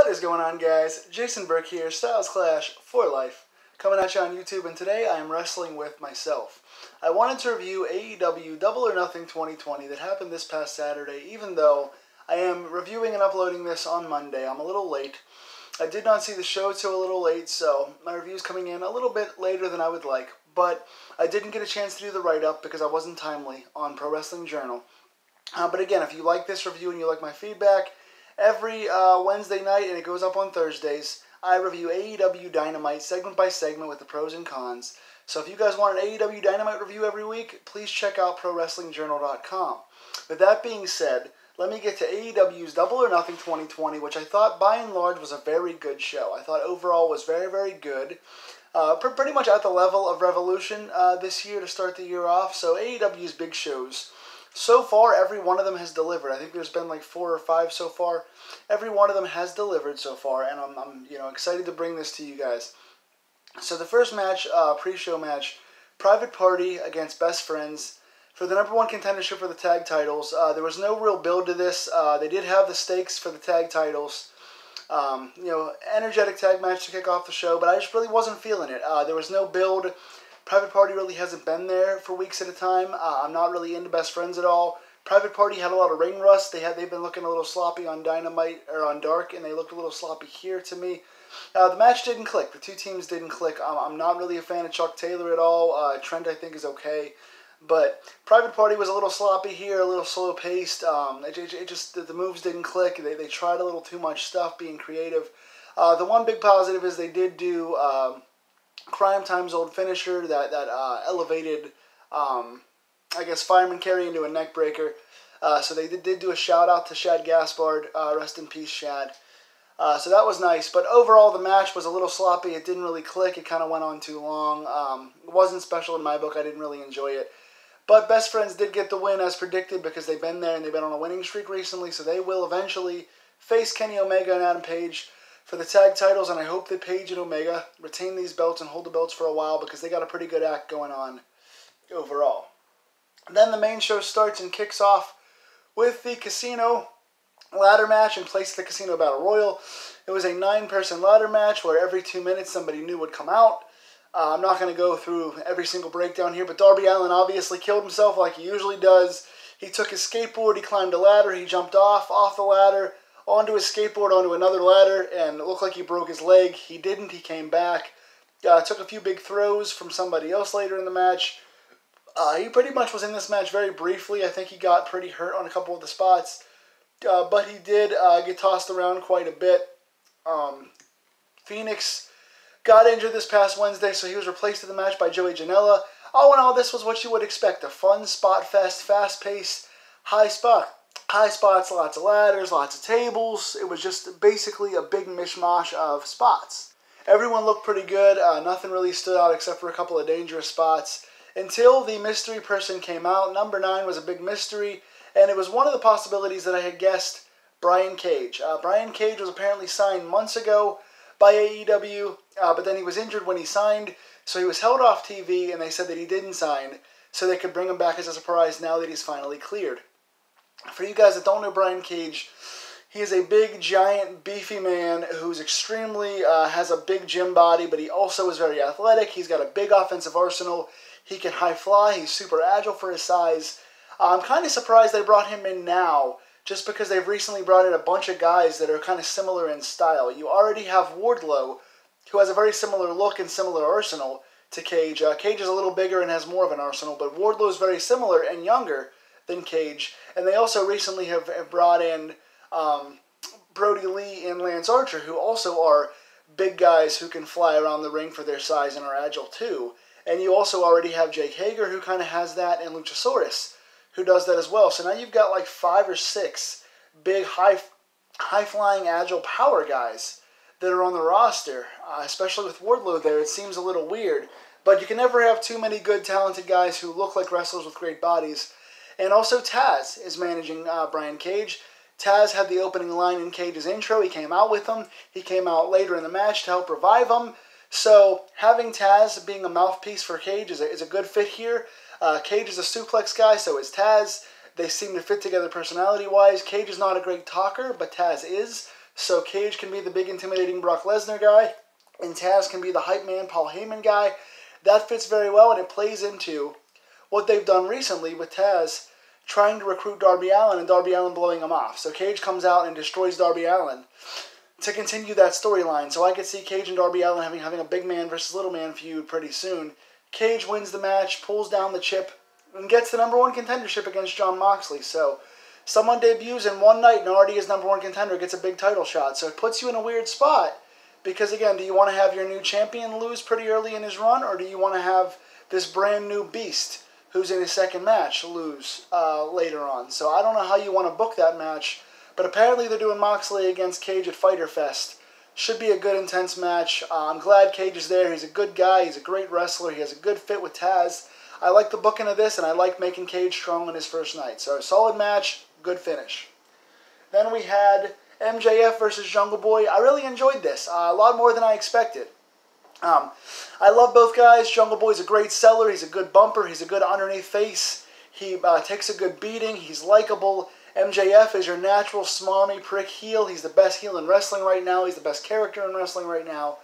What is going on, guys? Jason Burke here, Styles Clash for Life, coming at you on YouTube, and today I am wrestling with myself. I wanted to review AEW Double or Nothing 2020 that happened this past Saturday, even though I am reviewing and uploading this on Monday. I'm a little late. I did not see the show till a little late, so my review's coming in a little bit later than I would like, but I didn't get a chance to do the write-up because I wasn't timely on Pro Wrestling Journal. But again, if you like this review and you like my feedback, every Wednesday night, and it goes up on Thursdays, I review AEW Dynamite segment by segment with the pros and cons. So if you guys want an AEW Dynamite review every week, please check out ProWrestlingJournal.com. With that being said, let me get to AEW's Double or Nothing 2020, which I thought by and large was a very good show. I thought overall was very, very good. Pretty much at the level of Revolution this year to start the year off. So AEW's big shows, so far, every one of them has delivered. I think there's been like 4 or 5 so far. Every one of them has delivered so far, and I'm excited to bring this to you guys. So the first match, pre-show match, Private Party against Best Friends for the #1 contendership for the tag titles. There was no real build to this. They did have the stakes for the tag titles. Energetic tag match to kick off the show, but I just really wasn't feeling it. There was no build. Private Party really hasn't been there for weeks at a time. I'm not really into Best Friends at all. Private Party had a lot of ring rust. They've been looking a little sloppy on Dynamite or on Dark, and they looked a little sloppy here to me. The match didn't click. The two teams didn't click. I'm not really a fan of Chuck Taylor at all. Trent, I think, is okay, but Private Party was a little sloppy here, a little slow paced. The moves didn't click. They tried a little too much stuff, being creative. The one big positive is they did do Crime Time's old finisher that elevated, I guess, Fireman Carry into a neck breaker. So they did do a shout out to Shad Gaspard. Rest in peace, Shad. So that was nice. But overall, the match was a little sloppy. It didn't really click. It kind of went on too long. It wasn't special in my book. I didn't really enjoy it. But Best Friends did get the win as predicted because they've been there and they've been on a winning streak recently. So they will eventually face Kenny Omega and Adam Page for the tag titles, and I hope that Page and Omega retain these belts and hold the belts for a while because they got a pretty good act going on overall. And then the main show starts and kicks off with the Casino ladder match in place of the Casino Battle Royal. It was a 9-person ladder match where every 2 minutes somebody new would come out. I'm not going to go through every single breakdown here, but Darby Allin obviously killed himself like he usually does. He took his skateboard, he climbed a ladder, he jumped off the ladder, onto his skateboard, onto another ladder, and it looked like he broke his leg. He didn't. He came back. Took a few big throws from somebody else later in the match. He pretty much was in this match very briefly. I think he got pretty hurt on a couple of the spots. But he did get tossed around quite a bit. Phoenix got injured this past Wednesday, so he was replaced in the match by Joey Janela. All in all, this was what you would expect. A fun spot fest, fast-paced, high spots, lots of ladders, lots of tables. It was just basically a big mishmash of spots. Everyone looked pretty good. Nothing really stood out except for a couple of dangerous spots until the mystery person came out. Number 9 was a big mystery, and it was one of the possibilities that I had guessed, Brian Cage. Brian Cage was apparently signed months ago by AEW, but then he was injured when he signed, so he was held off TV, and they said that he didn't sign, so they could bring him back as a surprise now that he's finally cleared. For you guys that don't know Brian Cage, he is a big, giant, beefy man who's extremely, has a big gym body, but he also is very athletic. He's got a big offensive arsenal. He can high fly. He's super agile for his size. I'm kind of surprised they brought him in now, just because they've recently brought in a bunch of guys that are kind of similar in style. You already have Wardlow, who has a very similar look and similar arsenal to Cage. Cage is a little bigger and has more of an arsenal, but Wardlow is very similar and younger than Cage. And they also recently have brought in Brodie Lee and Lance Archer, who also are big guys who can fly around the ring for their size and are agile too. And you also already have Jake Hager, who kind of has that, and Luchasaurus, who does that as well. So now you've got like 5 or 6 big, high-flying, agile power guys that are on the roster, especially with Wardlow there. It seems a little weird, but you can never have too many good, talented guys who look like wrestlers with great bodies. And also Taz is managing Brian Cage. Taz had the opening line in Cage's intro. He came out with him. He came out later in the match to help revive him. So having Taz being a mouthpiece for Cage is a good fit here. Cage is a suplex guy, so is Taz. They seem to fit together personality-wise. Cage is not a great talker, but Taz is. So Cage can be the big intimidating Brock Lesnar guy, and Taz can be the hype man Paul Heyman guy. That fits very well, and it plays into what they've done recently with Taz trying to recruit Darby Allin and Darby Allin blowing him off. So Cage comes out and destroys Darby Allin to continue that storyline. So I could see Cage and Darby Allin having a big man versus little man feud pretty soon. Cage wins the match, pulls down the chip, and gets the #1 contendership against Jon Moxley. So someone debuts in one night and already is #1 contender, gets a big title shot. So it puts you in a weird spot because, again, do you want to have your new champion lose pretty early in his run, or do you want to have this brand new beast who's in his second match lose later on? So I don't know how you want to book that match, but apparently they're doing Moxley against Cage at Fyter Fest. Should be a good, intense match. I'm glad Cage is there. He's a good guy. He's a great wrestler. He has a good fit with Taz. I like the booking of this, and I like making Cage strong on his first night. So a solid match, good finish. Then we had MJF versus Jungle Boy. I really enjoyed this. A lot more than I expected. I love both guys. Jungle Boy's a great seller. He's a good bumper. He's a good underneath face. He takes a good beating. He's likable. MJF is your natural smarmy prick heel. He's the best heel in wrestling right now. He's the best character in wrestling right now.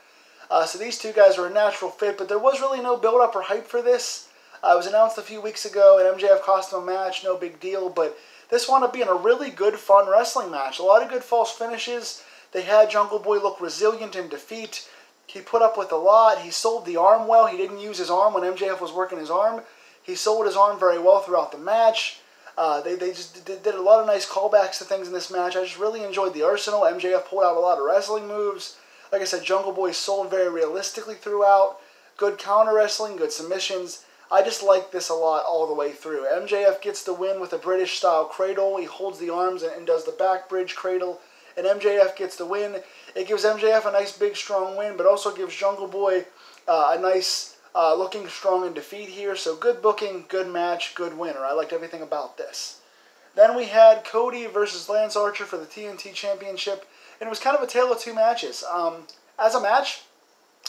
So these two guys are a natural fit, but there was really no build-up or hype for this. It was announced a few weeks ago, and MJF cost him a match. No big deal, but this wound up being a really good, fun wrestling match. A lot of good false finishes. They had Jungle Boy look resilient in defeat. He put up with a lot. He sold the arm well. He didn't use his arm when MJF was working his arm. He sold his arm very well throughout the match. They just did a lot of nice callbacks to things in this match. I just really enjoyed the arsenal. MJF pulled out a lot of wrestling moves. Like I said, Jungle Boy sold very realistically throughout. Good counter wrestling, good submissions. I just like this a lot all the way through. MJF gets the win with a British-style cradle. He holds the arms and does the back bridge cradle. And MJF gets the win. It gives MJF a nice, big, strong win, but also gives Jungle Boy a nice looking strong in defeat here. So good booking, good match, good winner. I liked everything about this. Then we had Cody versus Lance Archer for the TNT Championship. And it was kind of a tale of two matches. As a match,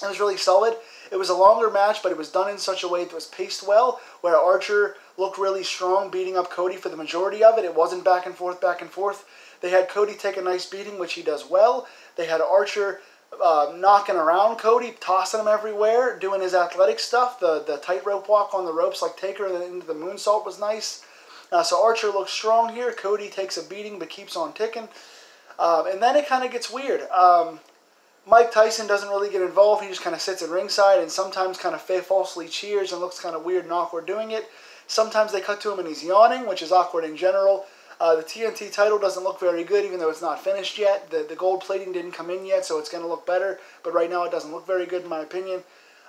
it was really solid. It was a longer match, but it was done in such a way that it was paced well, where Archer looked really strong, beating up Cody for the majority of it. It wasn't back and forth, back and forth. They had Cody take a nice beating, which he does well. They had Archer knocking around Cody, tossing him everywhere, doing his athletic stuff. The tightrope walk on the ropes like Taker and then into the moonsault was nice. So Archer looks strong here. Cody takes a beating but keeps on ticking. And then it kind of gets weird. Mike Tyson doesn't really get involved. He just kind of sits at ringside and sometimes kind of falsely cheers and looks kind of weird and awkward doing it. Sometimes they cut to him and he's yawning, which is awkward in general. The TNT title doesn't look very good, even though it's not finished yet. The gold plating didn't come in yet, so it's going to look better. But right now it doesn't look very good, in my opinion.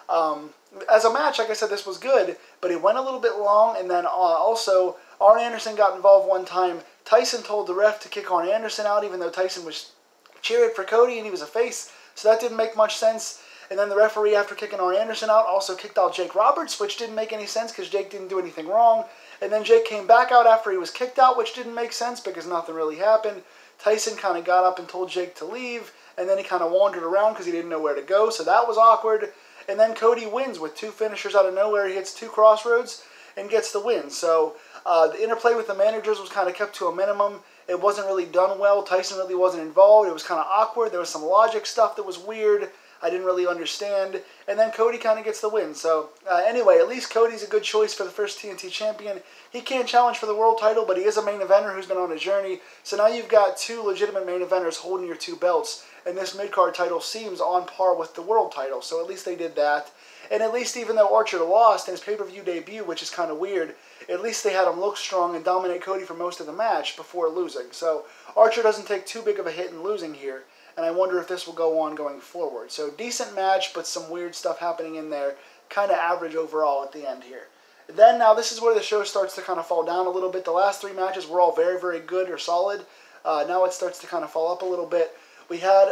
As a match, like I said, this was good, but it went a little bit long. And then also, Arn Anderson got involved one time. Tyson told the ref to kick Arn Anderson out, even though Tyson was cheering for Cody and he was a face. So that didn't make much sense. And then the referee, after kicking Arn Anderson out, also kicked out Jake Roberts, which didn't make any sense because Jake didn't do anything wrong. And then Jake came back out after he was kicked out, which didn't make sense because nothing really happened. Tyson kind of got up and told Jake to leave, and then he kind of wandered around because he didn't know where to go, so that was awkward. And then Cody wins with two finishers out of nowhere. He hits two crossroads and gets the win. So the interplay with the managers was kind of kept to a minimum. It wasn't really done well. Tyson really wasn't involved. It was kind of awkward. There was some logic stuff that was weird. I didn't really understand. And then Cody kind of gets the win. So anyway, at least Cody's a good choice for the first TNT champion. He can't challenge for the world title, but he is a main eventer who's been on a journey. So now you've got two legitimate main eventers holding your two belts. And this mid-card title seems on par with the world title. So at least they did that. And at least even though Archer lost in his pay-per-view debut, which is kind of weird, at least they had him look strong and dominate Cody for most of the match before losing. So Archer doesn't take too big of a hit in losing here. And I wonder if this will go on going forward. So decent match, but some weird stuff happening in there. Kind of average overall at the end here. Then now this is where the show starts to kind of fall down a little bit. The last three matches were all very, very good or solid. Now it starts to kind of fall up a little bit. We had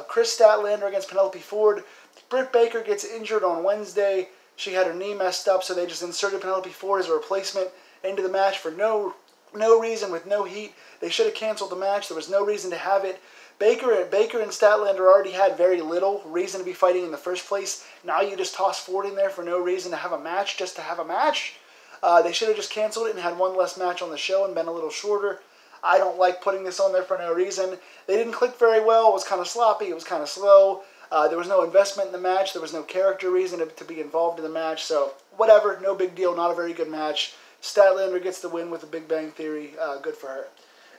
Chris Statlander against Penelope Ford. Britt Baker gets injured on Wednesday. She had her knee messed up, so they just inserted Penelope Ford as a replacement into the match for no reason, with no heat. They should have canceled the match. There was no reason to have it. Baker and Statlander already had very little reason to be fighting in the first place. Now you just toss Ford in there for no reason to have a match, just to have a match. They should have just canceled it and had one less match on the show and been a little shorter. I don't like putting this on there for no reason. They didn't click very well. It was kind of sloppy. It was kind of slow. There was no investment in the match. There was no character reason to be involved in the match. So, whatever. No big deal. Not a very good match. Statlander gets the win with the Big Bang Theory. Good for her.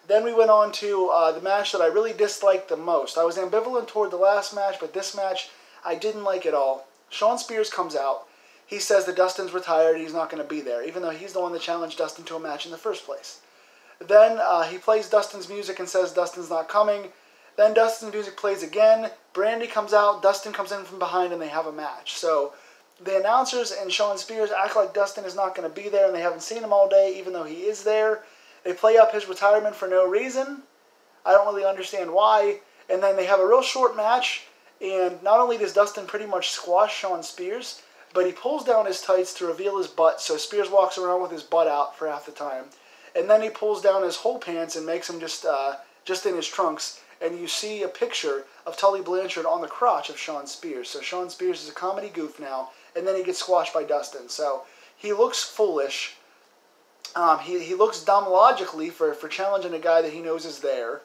Then we went on to the match that I really disliked the most. I was ambivalent toward the last match, but this match I didn't like at all. Shawn Spears comes out. He says that Dustin's retired and he's not going to be there, even though he's the one that challenged Dustin to a match in the first place. Then he plays Dustin's music and says Dustin's not coming. Then Dustin's music plays again. Brandy comes out. Dustin comes in from behind and they have a match. So the announcers and Shawn Spears act like Dustin is not going to be there and they haven't seen him all day, even though he is there. They play up his retirement for no reason. I don't really understand why. And then they have a real short match. And not only does Dustin pretty much squash Shawn Spears, but he pulls down his tights to reveal his butt, so Spears walks around with his butt out for half the time. And then he pulls down his whole pants and makes him just in his trunks. And you see a picture of Tully Blanchard on the crotch of Shawn Spears. So Shawn Spears is a comedy goof now, and then he gets squashed by Dustin. So he looks foolish. He looks dumb logically for challenging a guy that he knows is there.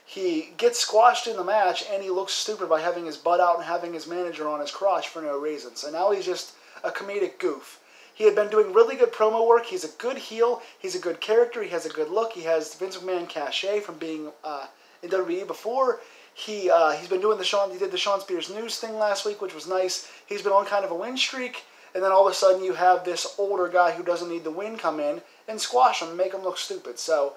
He gets squashed in the match, and he looks stupid by having his butt out and having his manager on his crotch for no reason. So now he's just a comedic goof. He had been doing really good promo work. He's a good heel. He's a good character. He has a good look. He has Vince McMahon cachet from being in WWE before. He's been doing he did the Shawn Spears news thing last week, which was nice. He's been on kind of a win streak, and then all of a sudden you have this older guy who doesn't need the win come in and squash him and make him look stupid. So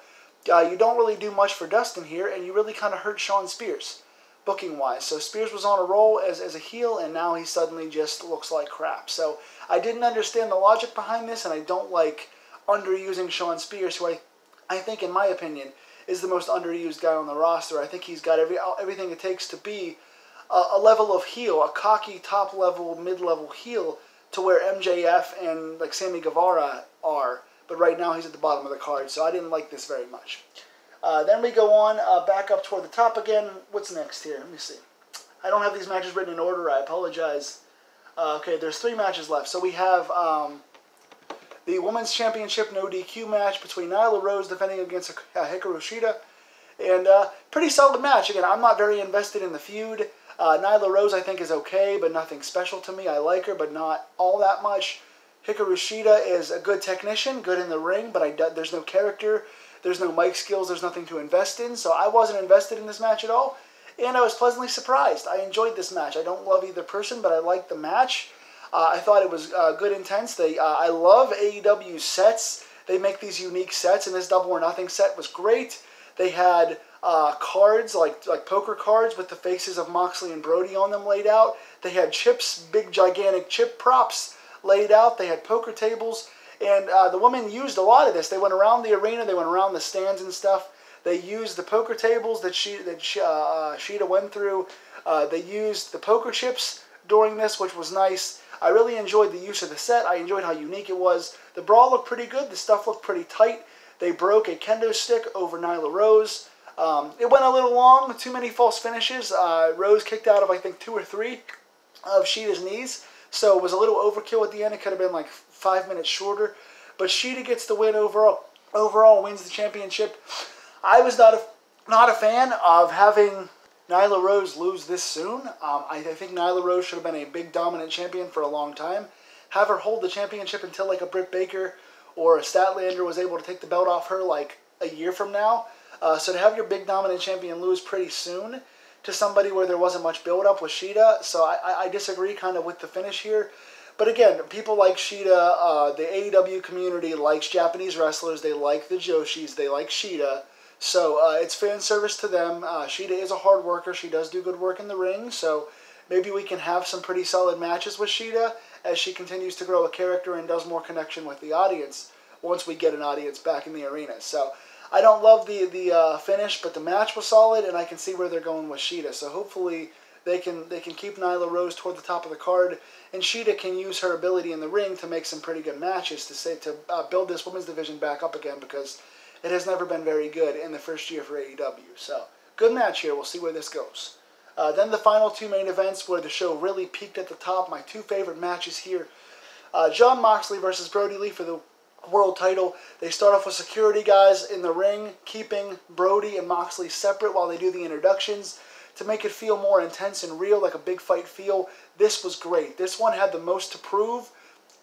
you don't really do much for Dustin here, and you really kind of hurt Shawn Spears, booking-wise. So Spears was on a roll as a heel, and now he suddenly just looks like crap. So I didn't understand the logic behind this, and I don't like underusing Shawn Spears, who I think, in my opinion, is the most underused guy on the roster. I think he's got everything it takes to be a level of heel, a cocky, top-level, mid-level heel, to where MJF and like Sammy Guevara are. But right now he's at the bottom of the card, so I didn't like this very much. Then we go on back up toward the top again. What's next here? Let me see. I don't have these matches written in order. I apologize. Okay, there's 3 matches left. So we have the Women's Championship No DQ match between Nile Rose defending against Hikaru Sheeta. And pretty solid match. Again, I'm not very invested in the feud. Nyla Rose, I think, is okay, but nothing special to me. I like her, but not all that much. Hikaru Sheeta is a good technician, good in the ring, but there's no character, there's no mic skills, there's nothing to invest in, so I wasn't invested in this match at all, and I was pleasantly surprised. I enjoyed this match. I don't love either person, but I liked the match. I thought it was good, intense. I love AEW sets. They make these unique sets, and this Double or Nothing set was great. They had cards, like poker cards with the faces of Moxley and Brodie on them laid out. They had chips, big gigantic chip props laid out. They had poker tables, and the women used a lot of this. They went around the arena, they went around the stands and stuff. They used the poker tables that Sheeta went through. They used the poker chips during this, which was nice. I really enjoyed the use of the set. I enjoyed how unique it was. The brawl looked pretty good. The stuff looked pretty tight. They broke a kendo stick over Nyla Rose. It went a little long, too many false finishes. Rose kicked out of, I think, 2 or 3 of Sheeta's knees. So it was a little overkill at the end. It could have been like 5 minutes shorter. But Sheeta gets the win overall. Overall, wins the championship. I was not a fan of having Nyla Rose lose this soon. I think Nyla Rose should have been a big dominant champion for a long time. Have her hold the championship until like a Britt Baker or a Statlander was able to take the belt off her like a year from now. So to have your big dominant champion lose pretty soon to somebody where there wasn't much build-up with Sheeta, so I disagree kind of with the finish here. But again, people like Sheeta, the AEW community likes Japanese wrestlers, they like the Joshis, they like Sheeta, so it's fan service to them. Sheeta is a hard worker, she does do good work in the ring, so maybe we can have some pretty solid matches with Sheeta as she continues to grow a character and does more connection with the audience once we get an audience back in the arena. So I don't love the finish, but the match was solid, and I can see where they're going with Sheeta. So hopefully they can keep Nyla Rose toward the top of the card, and Sheeta can use her ability in the ring to make some pretty good matches to build this women's division back up again, because it has never been very good in the first year for AEW. So good match here. We'll see where this goes. Then the final 2 main events where the show really peaked at the top. My 2 favorite matches here. Jon Moxley versus Brodie Lee for the world title. They start off with security guys in the ring, keeping Brodie and Moxley separate while they do the introductions to make it feel more intense and real, like a big fight feel. This was great. This one had the most to prove.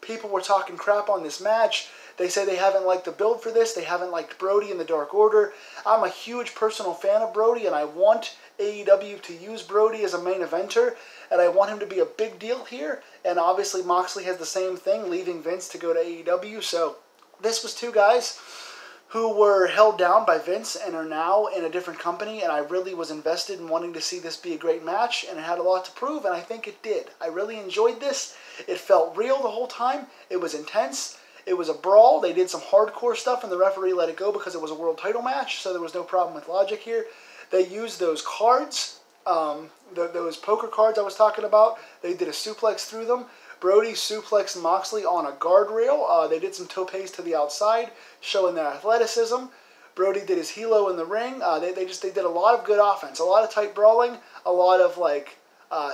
People were talking crap on this match. They say they haven't liked the build for this. They haven't liked Brodie in the Dark Order. I'm a huge personal fan of Brodie, and I want AEW to use Brodie as a main eventer, and I want him to be a big deal here. And obviously Moxley has the same thing, leaving Vince to go to AEW. So this was two guys who were held down by Vince and are now in a different company, and I really was invested in wanting to see this be a great match, and it had a lot to prove, and I think it did. I really enjoyed this. It felt real the whole time. It was intense. It was a brawl. They did some hardcore stuff, and the referee let it go because it was a world title match, so there was no problem with logic here. They used those cards, those poker cards I was talking about. They did a suplex through them. Brodie suplexed Moxley on a guardrail. They did some topes to the outside, showing their athleticism. Brodie did his helo in the ring. They did a lot of good offense, a lot of tight brawling, a lot of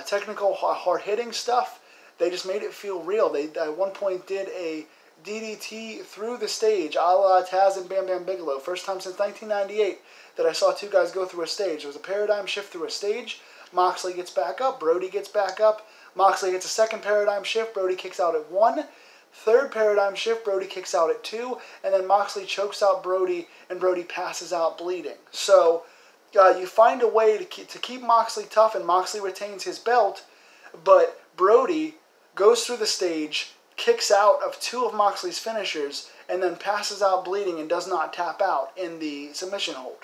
technical hard-hitting stuff. They just made it feel real. They at one point did a DDT through the stage, a la Taz and Bam Bam Bigelow. First time since 1998 that I saw two guys go through a stage. There was a paradigm shift through a stage. Moxley gets back up. Brodie gets back up. Moxley gets a second paradigm shift. Brodie kicks out at 1. Third paradigm shift. Brodie kicks out at 2. And then Moxley chokes out Brodie, and Brodie passes out bleeding. So you find a way to keep Moxley tough, and Moxley retains his belt, but Brodie goes through the stage, kicks out of 2 of Moxley's finishers, and then passes out bleeding and does not tap out in the submission hold.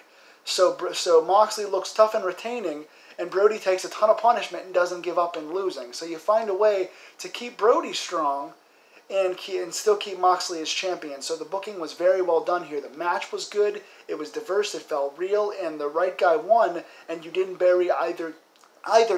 So Moxley looks tough and retaining, and Brodie takes a ton of punishment and doesn't give up in losing. So you find a way to keep Brodie strong and still keep Moxley as champion. So the booking was very well done here. The match was good, it was diverse, it felt real, and the right guy won, and you didn't bury either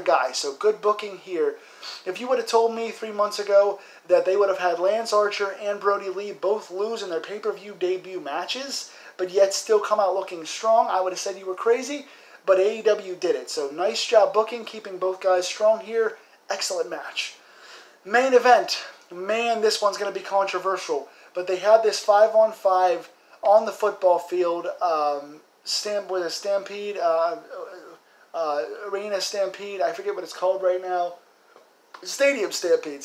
guy. So good booking here. If you would have told me 3 months ago that they would have had Lance Archer and Brodie Lee both lose in their pay-per-view debut matches, but yet still come out looking strong, I would have said you were crazy, but AEW did it. So nice job booking, keeping both guys strong here. Excellent match. Main event. Man, this one's going to be controversial, but they had this 5-on-5 on the football field, Stampede, Arena Stampede, I forget what it's called right now. Stadium Stampede,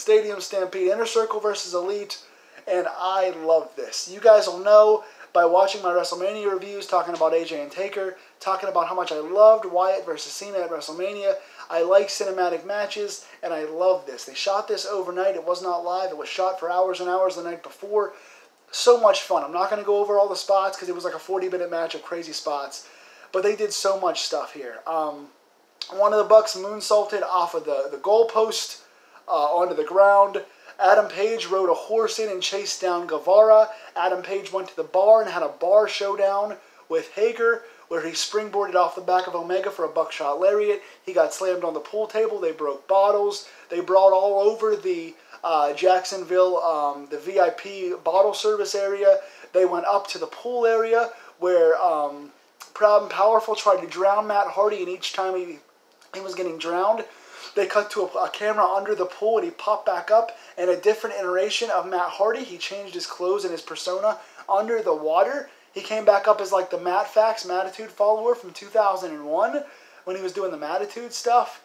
Inner Circle versus Elite, and I love this. You guys will know by watching my WrestleMania reviews, talking about AJ and Taker, talking about how much I loved Wyatt versus Cena at WrestleMania. I like cinematic matches, and I love this. They shot this overnight. It was not live. It was shot for hours and hours the night before. So much fun. I'm not going to go over all the spots because it was like a 40-minute match of crazy spots, but they did so much stuff here. One of the Bucks moonsaulted off of the goalpost onto the ground. Adam Page rode a horse in and chased down Guevara. Adam Page went to the bar and had a bar showdown with Hager, where he springboarded off the back of Omega for a buckshot lariat. He got slammed on the pool table. They broke bottles. They brawled all over the Jacksonville, the VIP bottle service area. They went up to the pool area where Proud and Powerful tried to drown Matt Hardy, and each time he was getting drowned, they cut to a camera under the pool, and he popped back up, and a different iteration of Matt Hardy. He changed his clothes and his persona under the water. He came back up as like the Matt Fax Mattitude follower from 2001 when he was doing the Mattitude stuff.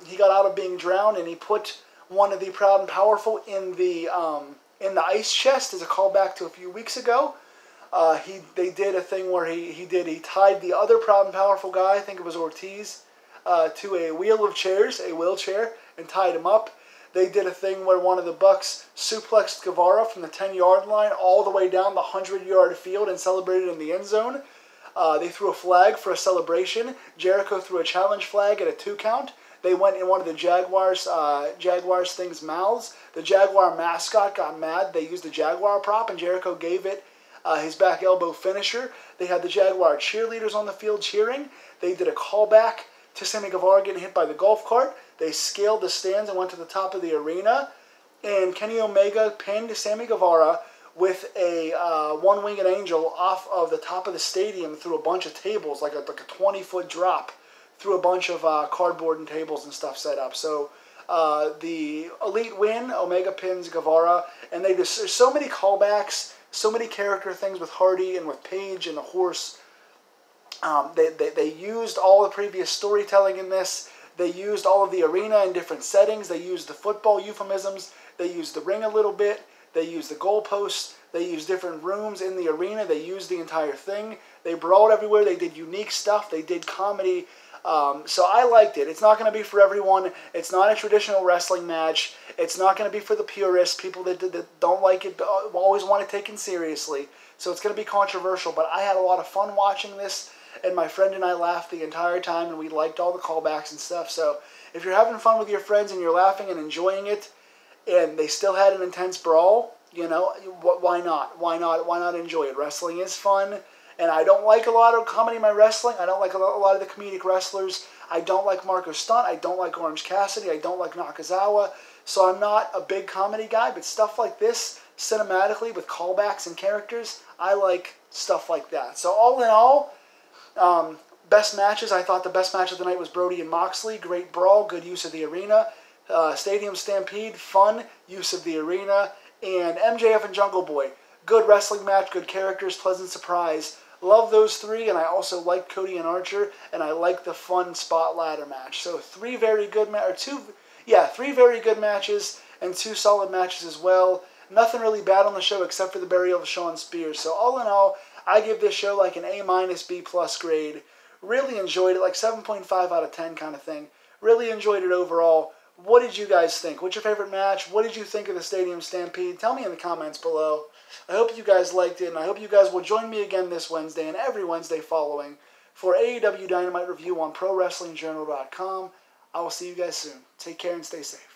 He got out of being drowned, and he put one of the Proud and Powerful in the ice chest as a callback to a few weeks ago. They did a thing where he tied the other Proud and Powerful guy, I think it was Ortiz, to a wheelchair, and tied him up. They did a thing where one of the Bucks suplexed Guevara from the 10-yard line all the way down the 100-yard field and celebrated in the end zone. They threw a flag for a celebration. Jericho threw a challenge flag at a 2 count. They went in one of the Jaguars thing's mouths. The Jaguar mascot got mad. They used the Jaguar prop, and Jericho gave it his back elbow finisher. They had the Jaguar cheerleaders on the field cheering. They did a callback to Sammy Guevara getting hit by the golf cart. They scaled the stands and went to the top of the arena. And Kenny Omega pinned Sammy Guevara with a one-winged angel off of the top of the stadium through a bunch of tables, like a 20-foot drop through a bunch of cardboard and tables and stuff set up. So the Elite win. Omega pins Guevara. And there's so many callbacks, so many character things with Hardy and with Paige and the horse. They used all the previous storytelling in this. They used all of the arena in different settings. They used the football euphemisms. They used the ring a little bit. They used the goalposts. They used different rooms in the arena. They used the entire thing. They brawled everywhere. They did unique stuff. They did comedy. So I liked it. It's not going to be for everyone. It's not a traditional wrestling match. It's not going to be for the purists, people that don't like it, but always want to take it seriously. So it's going to be controversial, but I had a lot of fun watching this, and my friend and I laughed the entire time, and we liked all the callbacks and stuff. So if you're having fun with your friends and you're laughing and enjoying it, and they still had an intense brawl, you know, why not? Why not? Why not enjoy it? Wrestling is fun. And I don't like a lot of comedy in my wrestling. I don't like a lot of the comedic wrestlers. I don't like Marco Stunt. I don't like Orange Cassidy. I don't like Nakazawa. So I'm not a big comedy guy, but stuff like this, cinematically, with callbacks and characters, I like stuff like that. So all in all, best matches, I thought the best match of the night was Brodie and Moxley. Great brawl, good use of the arena. Stadium Stampede, fun, use of the arena. And MJF and Jungle Boy, good wrestling match, good characters, pleasant surprise. Love those three, and I also like Cody and Archer, and I like the fun spot ladder match. So three very good matches and two solid matches as well. Nothing really bad on the show except for the burial of Sean Spears. So all in all, I give this show like an A-B+ grade. Really enjoyed it, like 7.5 out of 10 kind of thing. Really enjoyed it overall. What did you guys think? What's your favorite match? What did you think of the Stadium Stampede? Tell me in the comments below. I hope you guys liked it, and I hope you guys will join me again this Wednesday and every Wednesday following for AEW Dynamite review on ProWrestlingJournal.com. I will see you guys soon. Take care and stay safe.